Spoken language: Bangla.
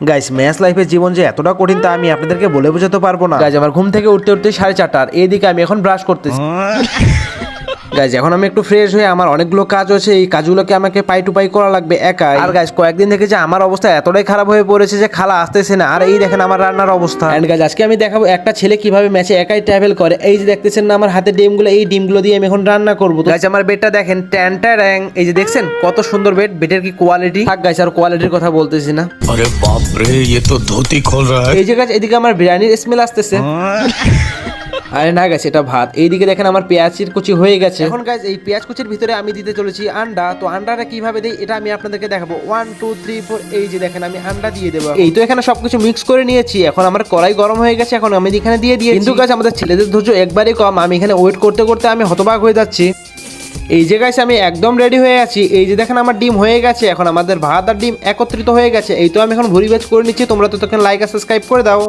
গাইস ম্যাচ লাইফের জীবন যে এতটা কঠিন তা আমি আপনাদেরকে বলে বোঝাতে পারবো না। গাইস আমার ঘুম থেকে উঠতে উঠতে 4:30 আর এইদিকে আমি এখন ব্রাশ করতেছি। গাইজ এখন আমি একটু ফ্রেশ হয়ে আমার অনেকগুলো কাজ আছে, এই কাজগুলোকে আমাকে পাই টু পাই করা লাগবে একাই। আর গাইজ কয়েকদিন থেকে যে আমার অবস্থা এতটাই খারাপ হয়ে পড়েছে যে খালা আসতেছে না। আর এই দেখেন আমার রান্নার অবস্থা। এন্ড গাইজ আজকে আমি দেখাবো একটা ছেলে কিভাবে ম্যাচে একাই ট্রাভেল করে। এই যে দেখতেছেন না আমার হাতে ডিমগুলো, এই ডিমগুলো দিয়ে আমি এখন রান্না করবো। গাইজ আমার বেডটা দেখেন, ট্যান ট্যাং, এই যে দেখছেন কত সুন্দর বেড। বেডের কি কোয়ালিটি, থাক গাইজ আর কোয়ালিটির কথা বলতেছি না। अरे बाप रे ये तो धोती खोल रहा है। এই যে গাইজ এদিকে আমার বিরিয়ানির স্মেল আসতেছে। আরে না গাইস এটা ভাত। এইদিকে দেখেন আমার পেঁয়াজের কুচি হয়ে গেছে। এখন গাইস এই পেঁয়াজ কুচির ভিতরে আমি দিতে চলেছি আন্ডা। তো আন্ডাটা কিভাবে দেই এটা আমি আপনাদেরকে দেখাবো। 1 2 3 4 এই যে দেখেন আমি আন্ডা দিয়ে দেবো। এই তো এখানে সবকিছু মিক্স করে নিয়েছি। এখন আমার কড়াই গরম হয়ে গেছে, এখন আমি এখানে দিয়ে দিয়েছি। কিন্তু গাইস আমাদের ছেলেদের ধৈর্য একবারই কম। আমি এখানে ওয়েট করতে করতে আমি হতবাক হয়ে যাচ্ছি। এই যে গাইস আমি একদম রেডি হয়ে আছি। এই যে দেখেন আমার ডিম হয়ে গেছে। এখন আমাদের ভাত আর ডিম একত্রিত হয়ে গেছে। এই তো আমি এখন ভুরি ভেজ করে নিচ্ছি। তোমরা তো তখন লাইক আর সাবস্ক্রাইব করে দাও।